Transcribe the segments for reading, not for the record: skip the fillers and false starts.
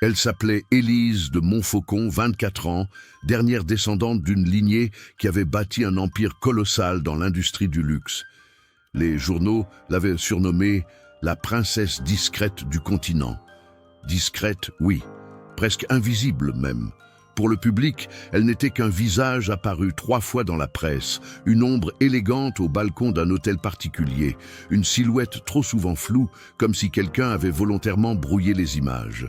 Elle s'appelait Élise de Montfaucon, 24 ans, dernière descendante d'une lignée qui avait bâti un empire colossal dans l'industrie du luxe. Les journaux l'avaient surnommée la princesse discrète du continent. Discrète, oui, presque invisible même. Pour le public, elle n'était qu'un visage apparu 3 fois dans la presse, une ombre élégante au balcon d'un hôtel particulier, une silhouette trop souvent floue, comme si quelqu'un avait volontairement brouillé les images.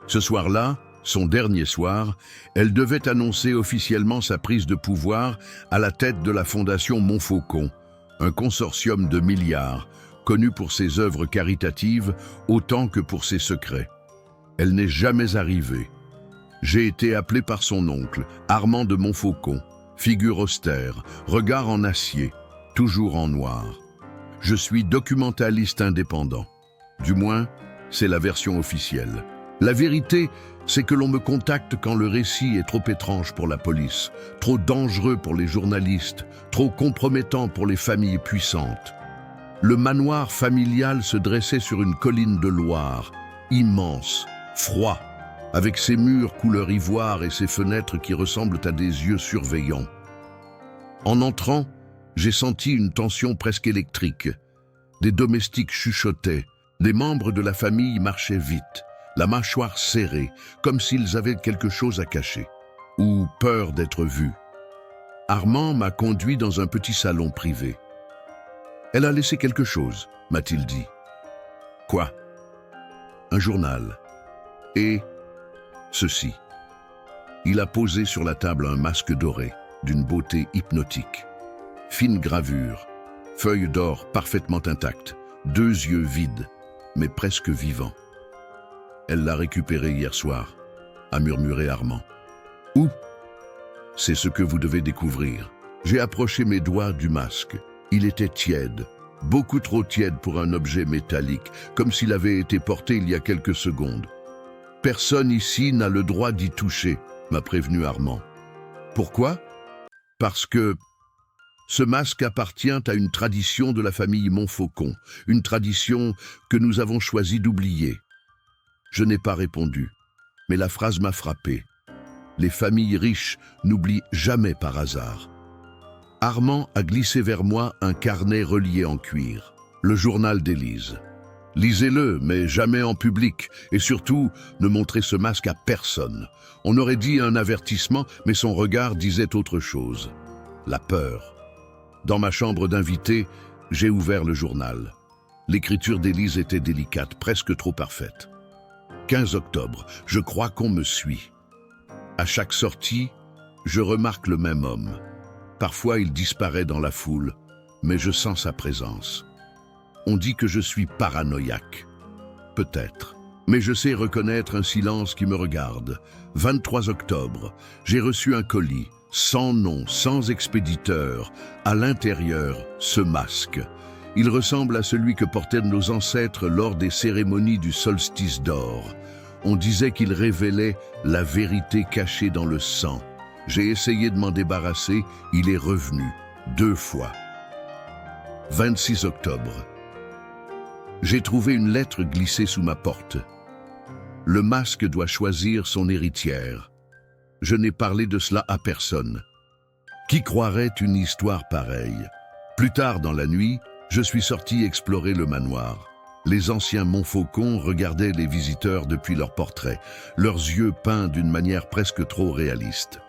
Ce soir-là, son dernier soir, elle devait annoncer officiellement sa prise de pouvoir à la tête de la Fondation Montfaucon, un consortium de milliards, connu pour ses œuvres caritatives autant que pour ses secrets. Elle n'est jamais arrivée. J'ai été appelé par son oncle, Armand de Montfaucon, figure austère, regard en acier, toujours en noir. Je suis documentaliste indépendant. Du moins, c'est la version officielle. La vérité, c'est que l'on me contacte quand le récit est trop étrange pour la police, trop dangereux pour les journalistes, trop compromettant pour les familles puissantes. Le manoir familial se dressait sur une colline de Loire, immense, froid, avec ses murs couleur ivoire et ses fenêtres qui ressemblent à des yeux surveillants. En entrant, j'ai senti une tension presque électrique. Des domestiques chuchotaient, des membres de la famille marchaient vite, la mâchoire serrée, comme s'ils avaient quelque chose à cacher, ou peur d'être vus. Armand m'a conduit dans un petit salon privé. « Elle a laissé quelque chose », m'a-t-il dit. « Quoi ?» « Un journal. Et ceci. » Il a posé sur la table un masque doré, d'une beauté hypnotique. Fine gravure, feuille d'or parfaitement intacte, 2 yeux vides, mais presque vivants. Elle l'a récupéré hier soir, a murmuré Armand. Où? C'est ce que vous devez découvrir. J'ai approché mes doigts du masque. Il était tiède, beaucoup trop tiède pour un objet métallique, comme s'il avait été porté il y a quelques secondes. Personne ici n'a le droit d'y toucher, m'a prévenu Armand. Pourquoi? Parce que ce masque appartient à une tradition de la famille Montfaucon, une tradition que nous avons choisi d'oublier. Je n'ai pas répondu, mais la phrase m'a frappé. Les familles riches n'oublient jamais par hasard. Armand a glissé vers moi un carnet relié en cuir, le journal d'Élise. Lisez-le, mais jamais en public, et surtout, ne montrez ce masque à personne. On aurait dit un avertissement, mais son regard disait autre chose. La peur. Dans ma chambre d'invité, j'ai ouvert le journal. L'écriture d'Élise était délicate, presque trop parfaite. 15 octobre, je crois qu'on me suit. À chaque sortie, je remarque le même homme. Parfois, il disparaît dans la foule, mais je sens sa présence. On dit que je suis paranoïaque. Peut-être. Mais je sais reconnaître un silence qui me regarde. 23 octobre, j'ai reçu un colis, sans nom, sans expéditeur. À l'intérieur, ce masque. Il ressemble à celui que portaient nos ancêtres lors des cérémonies du solstice d'or. On disait qu'il révélait la vérité cachée dans le sang. J'ai essayé de m'en débarrasser, il est revenu, 2 fois. 26 octobre. J'ai trouvé une lettre glissée sous ma porte. Le masque doit choisir son héritière. Je n'ai parlé de cela à personne. Qui croirait une histoire pareille? Plus tard dans la nuit, je suis sorti explorer le manoir. Les anciens Montfaucon regardaient les visiteurs depuis leurs portraits, leurs yeux peints d'une manière presque trop réaliste.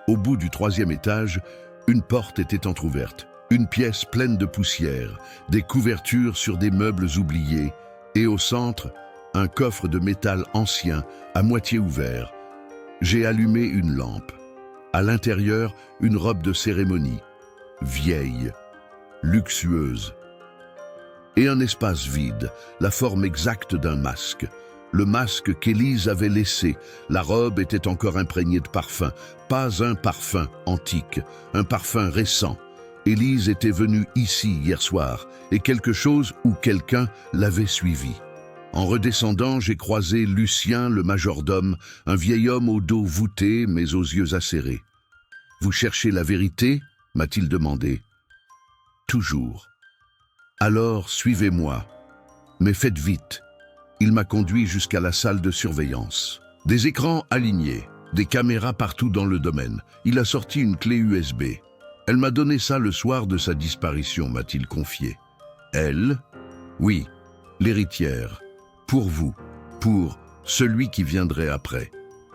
Au bout du 3e étage, une porte était entr'ouverte, une pièce pleine de poussière, des couvertures sur des meubles oubliés, et au centre, un coffre de métal ancien, à moitié ouvert. J'ai allumé une lampe. À l'intérieur, une robe de cérémonie, vieille, luxueuse. Et un espace vide, la forme exacte d'un masque. Le masque qu'Élise avait laissé, la robe était encore imprégnée de parfum. Pas un parfum antique, un parfum récent. Élise était venue ici hier soir, et quelque chose ou quelqu'un l'avait suivie. En redescendant, j'ai croisé Lucien, le majordome, un vieil homme au dos voûté, mais aux yeux acérés. « Vous cherchez la vérité ?» m'a-t-il demandé. « Toujours. »« Alors, suivez-moi. Mais faites vite. » Il m'a conduit jusqu'à la salle de surveillance. Des écrans alignés, des caméras partout dans le domaine. Il a sorti une clé USB. Elle m'a donné ça le soir de sa disparition, m'a-t-il confié. Elle? Oui, l'héritière. Pour vous, pour celui qui viendrait après.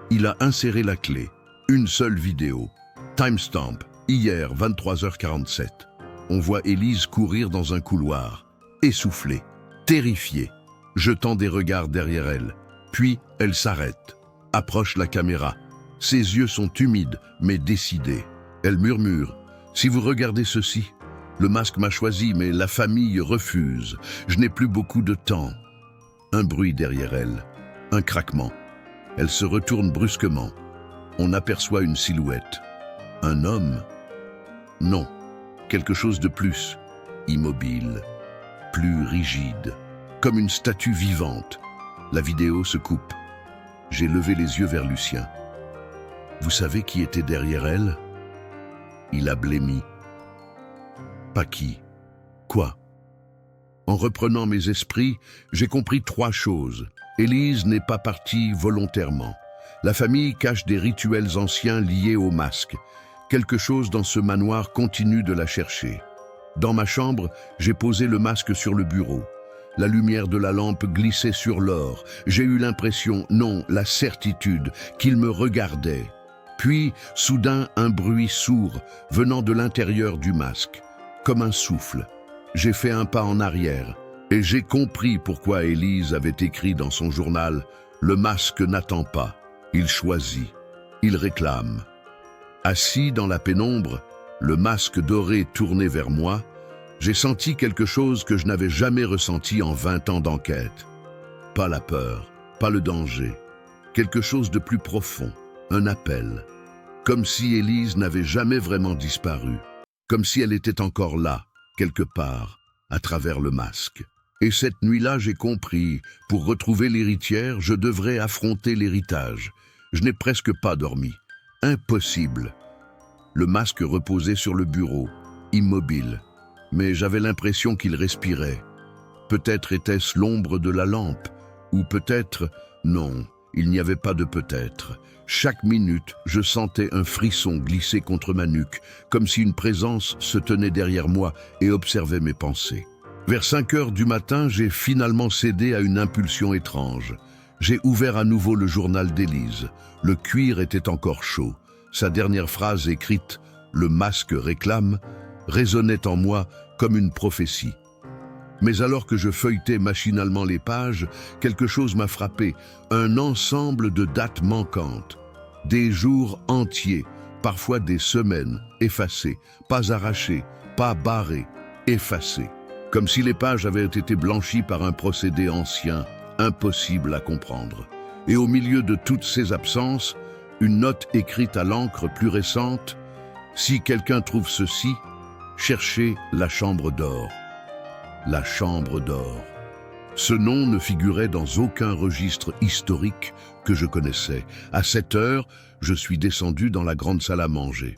Il a inséré la clé. Une seule vidéo. Timestamp, hier 23h47. On voit Élise courir dans un couloir, essoufflée, terrifiée, jetant des regards derrière elle. Puis elle s'arrête, approche la caméra. Ses yeux sont humides, mais décidés. Elle murmure. Si vous regardez ceci, le masque m'a choisi, mais la famille refuse. Je n'ai plus beaucoup de temps. Un bruit derrière elle, un craquement. Elle se retourne brusquement. On aperçoit une silhouette. Un homme? Non, quelque chose de plus. Immobile, plus rigide, comme une statue vivante. La vidéo se coupe. J'ai levé les yeux vers Lucien. Vous savez qui était derrière elle? Il a blêmi. Pas qui? Quoi? En reprenant mes esprits, j'ai compris 3 choses. Élise n'est pas partie volontairement. La famille cache des rituels anciens liés au masque. Quelque chose dans ce manoir continue de la chercher. Dans ma chambre, j'ai posé le masque sur le bureau. La lumière de la lampe glissait sur l'or. J'ai eu l'impression, non, la certitude, qu'il me regardait. Puis, soudain, un bruit sourd venant de l'intérieur du masque, comme un souffle. J'ai fait un pas en arrière et j'ai compris pourquoi Élise avait écrit dans son journal « Le masque n'attend pas, il choisit, il réclame ». Assis dans la pénombre, le masque doré tourné vers moi, j'ai senti quelque chose que je n'avais jamais ressenti en 20 ans d'enquête. Pas la peur, pas le danger, quelque chose de plus profond, un appel. Comme si Élise n'avait jamais vraiment disparu, comme si elle était encore là, quelque part, à travers le masque. Et cette nuit-là, j'ai compris, pour retrouver l'héritière, je devrais affronter l'héritage. Je n'ai presque pas dormi. Impossible. Le masque reposait sur le bureau, immobile. Mais j'avais l'impression qu'il respirait. Peut-être était-ce l'ombre de la lampe, ou peut-être... Non, il n'y avait pas de peut-être. Chaque minute, je sentais un frisson glisser contre ma nuque, comme si une présence se tenait derrière moi et observait mes pensées. Vers 5 heures du matin, j'ai finalement cédé à une impulsion étrange. J'ai ouvert à nouveau le journal d'Élise. Le cuir était encore chaud. Sa dernière phrase écrite « Le masque réclame » résonnait en moi comme une prophétie. Mais alors que je feuilletais machinalement les pages, quelque chose m'a frappé, un ensemble de dates manquantes. Des jours entiers, parfois des semaines, effacées, pas arrachées, pas barrées, effacées. Comme si les pages avaient été blanchies par un procédé ancien, impossible à comprendre. Et au milieu de toutes ces absences, une note écrite à l'encre plus récente, « Si quelqu'un trouve ceci, cherchez la chambre d'or. » La chambre d'or. Ce nom ne figurait dans aucun registre historique que je connaissais. À 7 heures, je suis descendu dans la grande salle à manger.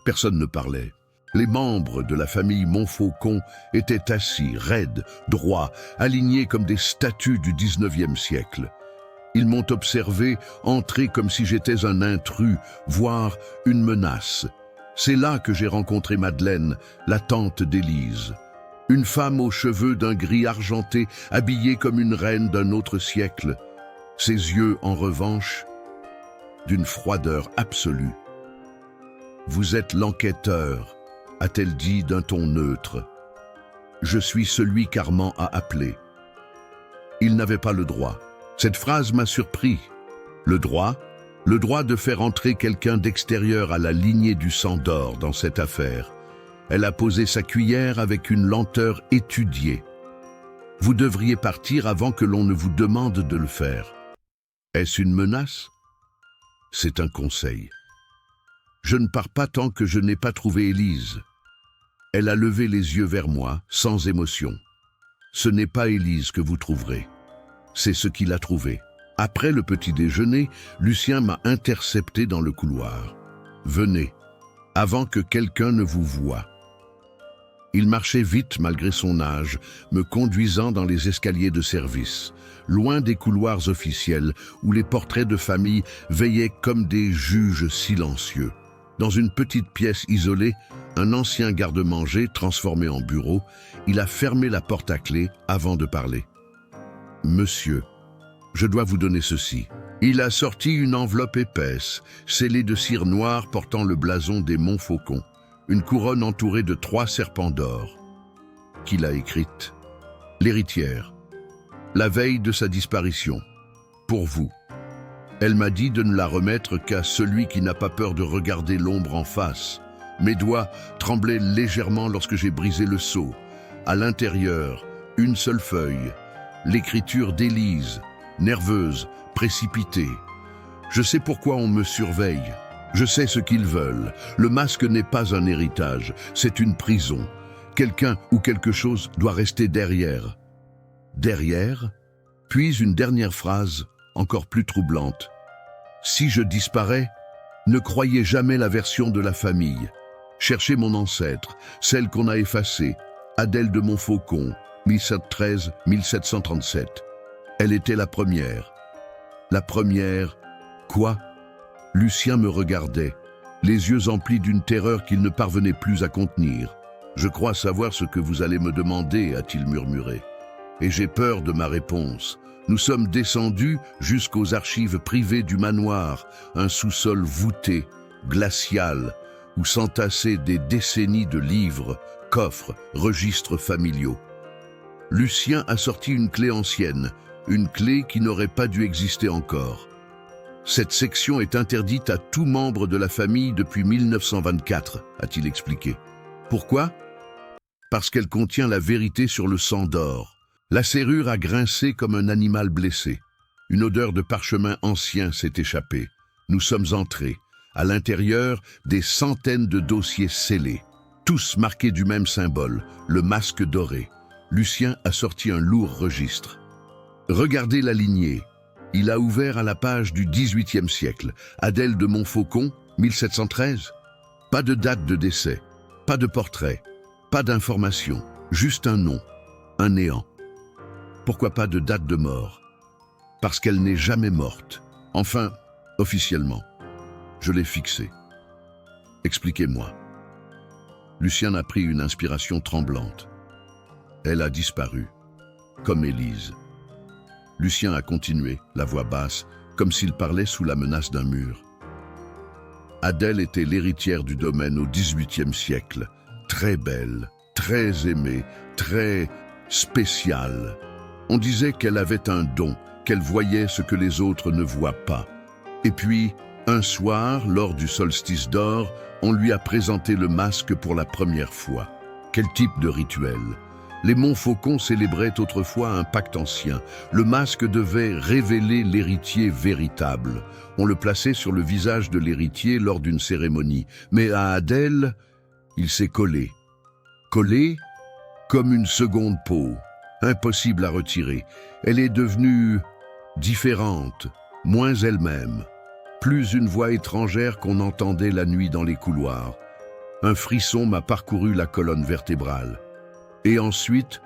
Personne ne parlait. Les membres de la famille Montfaucon étaient assis, raides, droits, alignés comme des statues du 19e siècle. Ils m'ont observé entrer comme si j'étais un intrus, voire une menace. C'est là que j'ai rencontré Madeleine, la tante d'Élise. Une femme aux cheveux d'un gris argenté, habillée comme une reine d'un autre siècle. Ses yeux, en revanche, d'une froideur absolue. « Vous êtes l'enquêteur », a-t-elle dit d'un ton neutre. « Je suis celui qu'Armand a appelé. » Il n'avait pas le droit. Cette phrase m'a surpris. Le droit de faire entrer quelqu'un d'extérieur à la lignée du sang d'or dans cette affaire. Elle a posé sa cuillère avec une lenteur étudiée. Vous devriez partir avant que l'on ne vous demande de le faire. Est-ce une menace? C'est un conseil. Je ne pars pas tant que je n'ai pas trouvé Élise. Elle a levé les yeux vers moi, sans émotion. Ce n'est pas Élise que vous trouverez. C'est ce qu'il a trouvé. Après le petit déjeuner, Lucien m'a intercepté dans le couloir. « Venez, avant que quelqu'un ne vous voie. » Il marchait vite malgré son âge, me conduisant dans les escaliers de service, loin des couloirs officiels où les portraits de famille veillaient comme des juges silencieux. Dans une petite pièce isolée, un ancien garde-manger transformé en bureau, il a fermé la porte à clé avant de parler. « Monsieur, je dois vous donner ceci. » Il a sorti une enveloppe épaisse, scellée de cire noire portant le blason des Montfaucon, une couronne entourée de 3 serpents d'or. Qu'il a écrite. L'héritière. La veille de sa disparition. Pour vous. Elle m'a dit de ne la remettre qu'à celui qui n'a pas peur de regarder l'ombre en face. Mes doigts tremblaient légèrement lorsque j'ai brisé le sceau. À l'intérieur, une seule feuille. L'écriture d'Élise, nerveuse, précipitée. Je sais pourquoi on me surveille. Je sais ce qu'ils veulent. Le masque n'est pas un héritage, c'est une prison. Quelqu'un ou quelque chose doit rester derrière. Derrière, puis une dernière phrase, encore plus troublante. Si je disparais, ne croyez jamais la version de la famille. Cherchez mon ancêtre, celle qu'on a effacée, Adèle de Montfaucon, 1713-1737. Elle était la première. La première, quoi? Lucien me regardait, les yeux emplis d'une terreur qu'il ne parvenait plus à contenir. « Je crois savoir ce que vous allez me demander, a-t-il murmuré. Et j'ai peur de ma réponse. Nous sommes descendus jusqu'aux archives privées du manoir, un sous-sol voûté, glacial, où s'entassaient des décennies de livres, coffres, registres familiaux. Lucien a sorti une clé ancienne, une clé qui n'aurait pas dû exister encore. Cette section est interdite à tout membre de la famille depuis 1924, a-t-il expliqué. Pourquoi? Parce qu'elle contient la vérité sur le sang d'or. La serrure a grincé comme un animal blessé. Une odeur de parchemin ancien s'est échappée. Nous sommes entrés. À l'intérieur, des centaines de dossiers scellés, tous marqués du même symbole, le masque doré. Lucien a sorti un lourd registre. Regardez la lignée. Il a ouvert à la page du XVIIIe siècle. Adèle de Montfaucon, 1713. Pas de date de décès, pas de portrait, pas d'information, juste un nom, un néant. Pourquoi pas de date de mort? Parce qu'elle n'est jamais morte. Enfin, officiellement. Je l'ai fixée. Expliquez-moi. Lucien a pris une inspiration tremblante. Elle a disparu, comme Élise. Lucien a continué, la voix basse, comme s'il parlait sous la menace d'un mur. Adèle était l'héritière du domaine au XVIIIe siècle, très belle, très aimée, très spéciale. On disait qu'elle avait un don, qu'elle voyait ce que les autres ne voient pas. Et puis, un soir, lors du solstice d'or, on lui a présenté le masque pour la première fois. Quel type de rituel? Les Montfaucon célébraient autrefois un pacte ancien. Le masque devait révéler l'héritier véritable. On le plaçait sur le visage de l'héritier lors d'une cérémonie. Mais à Adèle, il s'est collé. Collé comme une seconde peau. Impossible à retirer. Elle est devenue différente, moins elle-même. Plus une voix étrangère qu'on entendait la nuit dans les couloirs. Un frisson m'a parcouru la colonne vertébrale. Et ensuite,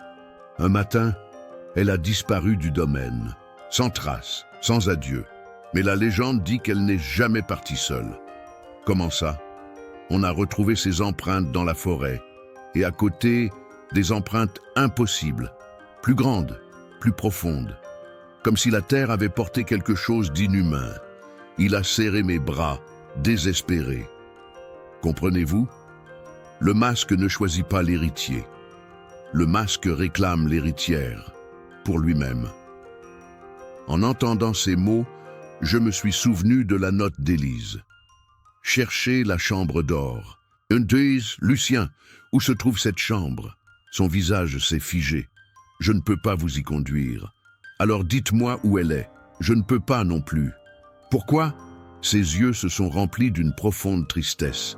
un matin, elle a disparu du domaine, sans trace, sans adieu. Mais la légende dit qu'elle n'est jamais partie seule. Comment ça? On a retrouvé ses empreintes dans la forêt, et à côté, des empreintes impossibles, plus grandes, plus profondes, comme si la terre avait porté quelque chose d'inhumain. Il a serré mes bras, désespéré. Comprenez-vous? Le masque ne choisit pas l'héritier. Le masque réclame l'héritière, pour lui-même. En entendant ces mots, je me suis souvenu de la note d'Élise. Cherchez la chambre d'or. Lucien, où se trouve cette chambre? Son visage s'est figé. Je ne peux pas vous y conduire. Alors dites-moi où elle est. Je ne peux pas non plus. Pourquoi? Ses yeux se sont remplis d'une profonde tristesse.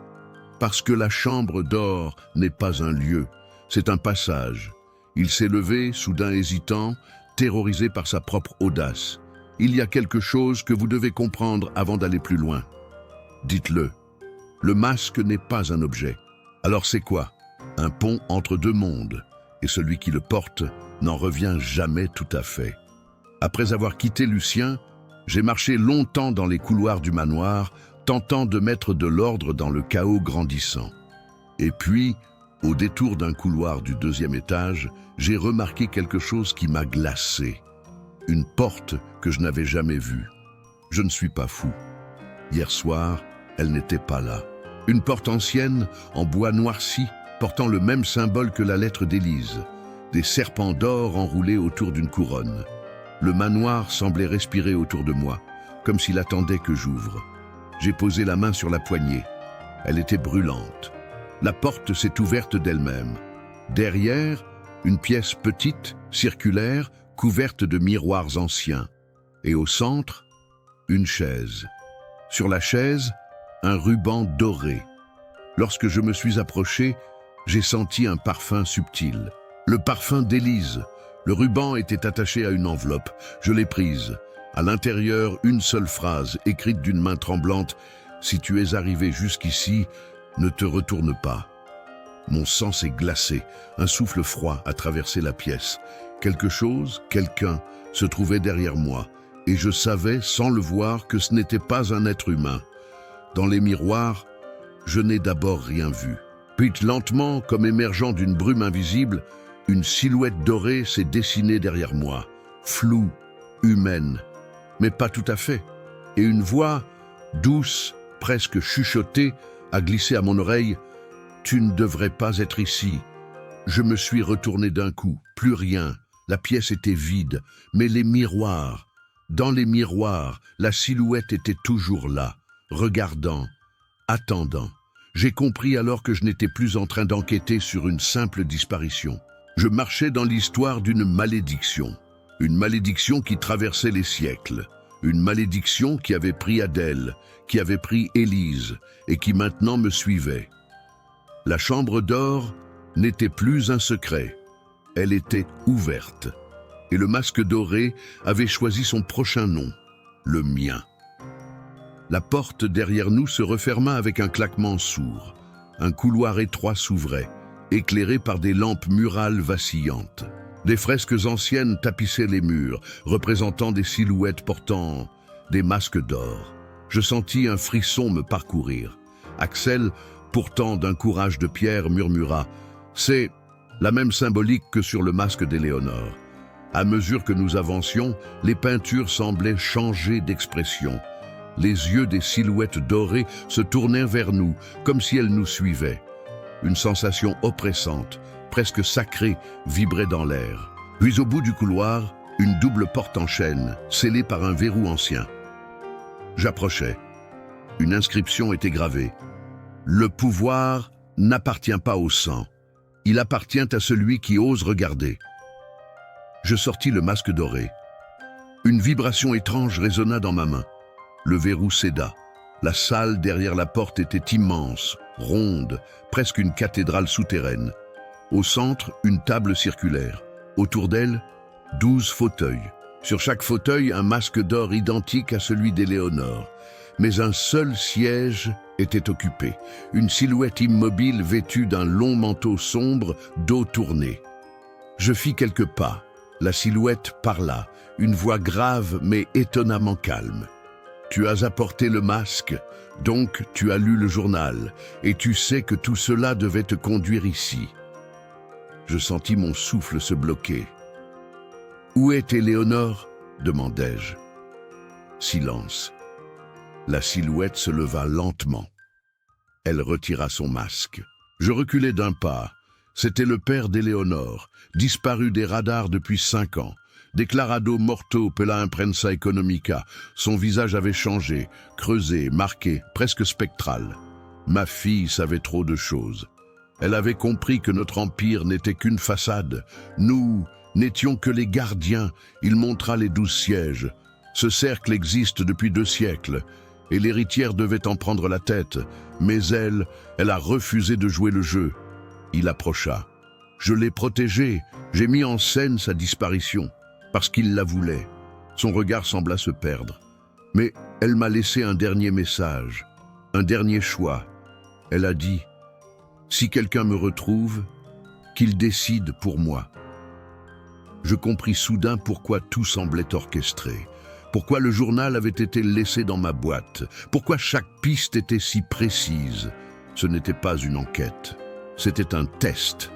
Parce que la chambre d'or n'est pas un lieu. C'est un passage. Il s'est levé, soudain hésitant, terrorisé par sa propre audace. Il y a quelque chose que vous devez comprendre avant d'aller plus loin. Dites-le. Le masque n'est pas un objet. Alors c'est quoi? un pont entre deux mondes, et celui qui le porte n'en revient jamais tout à fait. Après avoir quitté Lucien, j'ai marché longtemps dans les couloirs du manoir, tentant de mettre de l'ordre dans le chaos grandissant. Et puis, au détour d'un couloir du 2e étage, j'ai remarqué quelque chose qui m'a glacé. Une porte que je n'avais jamais vue. Je ne suis pas fou. Hier soir, elle n'était pas là. Une porte ancienne, en bois noirci, portant le même symbole que la lettre d'Élise. Des serpents d'or enroulés autour d'une couronne. Le manoir semblait respirer autour de moi, comme s'il attendait que j'ouvre. J'ai posé la main sur la poignée. Elle était brûlante. La porte s'est ouverte d'elle-même. Derrière, une pièce petite, circulaire, couverte de miroirs anciens. Et au centre, une chaise. Sur la chaise, un ruban doré. Lorsque je me suis approché, j'ai senti un parfum subtil. Le parfum d'Élise. Le ruban était attaché à une enveloppe. Je l'ai prise. À l'intérieur, une seule phrase, écrite d'une main tremblante. « Si tu es arrivé jusqu'ici, ne te retourne pas. » Mon sang s'est glacé. Un souffle froid a traversé la pièce. Quelque chose, quelqu'un, se trouvait derrière moi. Et je savais, sans le voir, que ce n'était pas un être humain. Dans les miroirs, je n'ai d'abord rien vu. Puis lentement, comme émergeant d'une brume invisible, une silhouette dorée s'est dessinée derrière moi, floue, humaine, mais pas tout à fait. Et une voix, douce, presque chuchotée, a glissé à mon oreille « Tu ne devrais pas être ici ». Je me suis retourné d'un coup, plus rien. La pièce était vide, mais les miroirs, dans les miroirs, la silhouette était toujours là, regardant, attendant. J'ai compris alors que je n'étais plus en train d'enquêter sur une simple disparition. Je marchais dans l'histoire d'une malédiction qui traversait les siècles, une malédiction qui avait pris Adèle, qui avait pris Élise et qui maintenant me suivait. La chambre d'or n'était plus un secret, elle était ouverte, et le masque doré avait choisi son prochain nom, le mien. La porte derrière nous se referma avec un claquement sourd. Un couloir étroit s'ouvrait, éclairé par des lampes murales vacillantes. Des fresques anciennes tapissaient les murs, représentant des silhouettes portant des masques d'or. Je sentis un frisson me parcourir. Axel, pourtant d'un courage de pierre, murmura « C'est la même symbolique que sur le masque d'Éléonore. » À mesure que nous avancions, les peintures semblaient changer d'expression. Les yeux des silhouettes dorées se tournèrent vers nous, comme si elles nous suivaient. Une sensation oppressante, presque sacrée, vibrait dans l'air. Puis au bout du couloir, une double porte en chêne, scellée par un verrou ancien. J'approchais. Une inscription était gravée. « Le pouvoir n'appartient pas au sang. Il appartient à celui qui ose regarder. » Je sortis le masque doré. Une vibration étrange résonna dans ma main. Le verrou céda. La salle derrière la porte était immense, ronde, presque une cathédrale souterraine. Au centre, une table circulaire. Autour d'elle, 12 fauteuils. Sur chaque fauteuil, un masque d'or identique à celui d'Éléonore. Mais un seul siège était occupé. Une silhouette immobile vêtue d'un long manteau sombre, dos tourné. Je fis quelques pas. La silhouette parla, une voix grave mais étonnamment calme. « Tu as apporté le masque, donc tu as lu le journal, et tu sais que tout cela devait te conduire ici. » Je sentis mon souffle se bloquer. « Où est Éléonore ?» demandai-je. Silence. La silhouette se leva lentement. Elle retira son masque. Je reculai d'un pas. C'était le père d'Éléonore, disparu des radars depuis 5 ans. Declarado morto per la imprensa economica. Son visage avait changé, creusé, marqué, presque spectral. Ma fille savait trop de choses. Elle avait compris que notre empire n'était qu'une façade. Nous n'étions que les gardiens. Il montra les 12 sièges. Ce cercle existe depuis 2 siècles, et l'héritière devait en prendre la tête. Mais elle a refusé de jouer le jeu. Il approcha. Je l'ai protégée, j'ai mis en scène sa disparition, parce qu'il la voulait. Son regard sembla se perdre. Mais elle m'a laissé un dernier message, un dernier choix. Elle a dit Si quelqu'un me retrouve, qu'il décide pour moi. Je compris soudain pourquoi tout semblait orchestré, pourquoi le journal avait été laissé dans ma boîte, pourquoi chaque piste était si précise. Ce n'était pas une enquête, c'était un test.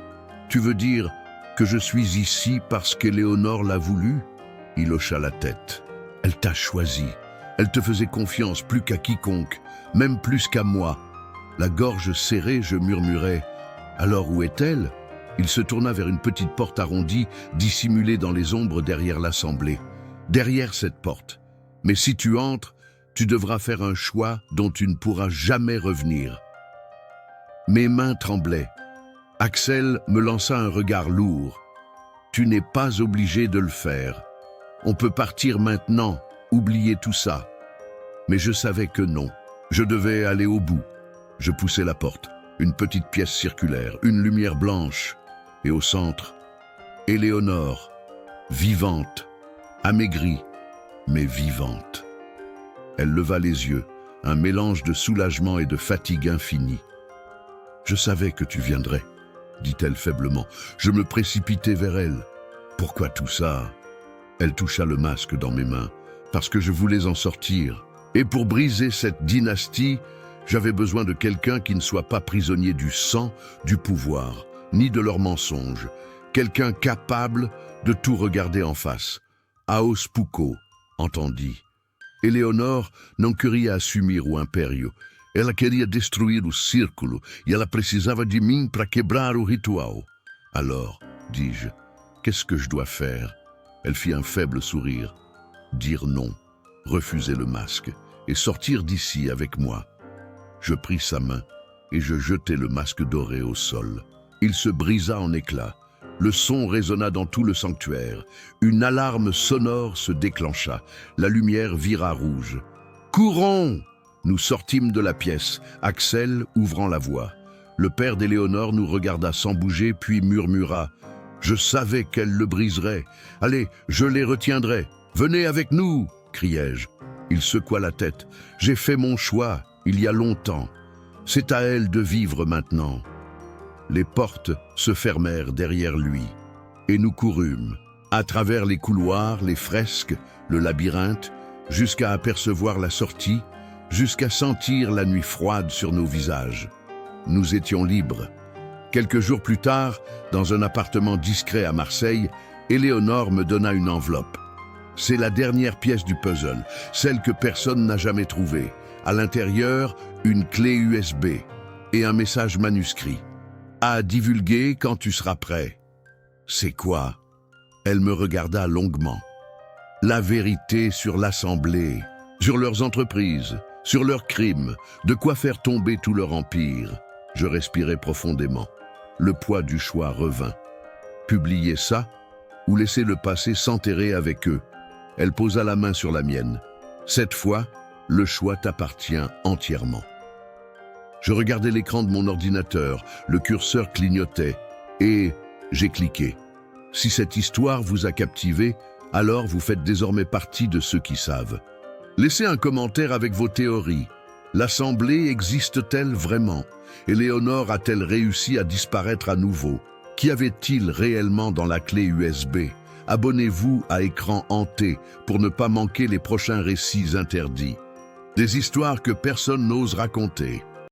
Tu veux dire que je suis ici parce qu'Éléonore l'a voulu? Il hocha la tête. Elle t'a choisi. Elle te faisait confiance plus qu'à quiconque, même plus qu'à moi. La gorge serrée, je murmurais. Alors où est-elle? Il se tourna vers une petite porte arrondie, dissimulée dans les ombres derrière l'assemblée. Derrière cette porte. Mais si tu entres, tu devras faire un choix dont tu ne pourras jamais revenir. Mes mains tremblaient. Axel me lança un regard lourd. Tu n'es pas obligé de le faire. On peut partir maintenant, oublier tout ça. Mais je savais que non. Je devais aller au bout. Je poussai la porte. Une petite pièce circulaire, une lumière blanche. Et au centre, Éléonore, vivante, amaigrie, mais vivante. Elle leva les yeux, un mélange de soulagement et de fatigue infinie. « Je savais que tu viendrais », dit-elle faiblement. Je me précipitai vers elle. « Pourquoi tout ça ?» Elle toucha le masque dans mes mains, parce que je voulais en sortir. Et pour briser cette dynastie, j'avais besoin de quelqu'un qui ne soit pas prisonnier du sang, du pouvoir, ni de leurs mensonges. Quelqu'un capable de tout regarder en face. Aos Pucco, entendit. Éléonore não queria assumir o império. Ela queria destruir o círculo e ela precisava de mim para quebrar o ritual. Alors, dis-je, qu'est-ce que je dois faire? Elle fit un faible sourire. Dire non, refuser le masque et sortir d'ici avec moi. Je pris sa main et je jetai le masque doré au sol. Il se brisa en éclats. Le son résonna dans tout le sanctuaire. Une alarme sonore se déclencha. La lumière vira rouge. « Courons !» Nous sortîmes de la pièce, Axel ouvrant la voie. Le père d'Éléonore nous regarda sans bouger, puis murmura. Je savais qu'elle le briserait. Allez, je les retiendrai. Venez avec nous, criai-je. Il secoua la tête. J'ai fait mon choix, il y a longtemps. C'est à elle de vivre maintenant. Les portes se fermèrent derrière lui. Et nous courûmes, à travers les couloirs, les fresques, le labyrinthe, jusqu'à apercevoir la sortie, jusqu'à sentir la nuit froide sur nos visages. Nous étions libres. Quelques jours plus tard, dans un appartement discret à Marseille, Éléonore me donna une enveloppe. C'est la dernière pièce du puzzle, celle que personne n'a jamais trouvée. À l'intérieur, une clé USB et un message manuscrit. À divulguer quand tu seras prêt. C'est quoi? Elle me regarda longuement. La vérité sur l'Assemblée, sur leurs entreprises, sur leurs crimes, de quoi faire tomber tout leur empire. Je respirai profondément. Le poids du choix revint. Publier ça ou laisser le passé s'enterrer avec eux? Elle posa la main sur la mienne. Cette fois, le choix t'appartient entièrement. Je regardais l'écran de mon ordinateur, le curseur clignotait, et j'ai cliqué. Si cette histoire vous a captivé, alors vous faites désormais partie de ceux qui savent. Laissez un commentaire avec vos théories. L'Assemblée existe-t-elle vraiment? Éléonore a-t-elle réussi à disparaître à nouveau? Qu'y avait-il réellement dans la clé USB? Abonnez-vous à Écran Hanté pour ne pas manquer les prochains récits interdits. Des histoires que personne n'ose raconter.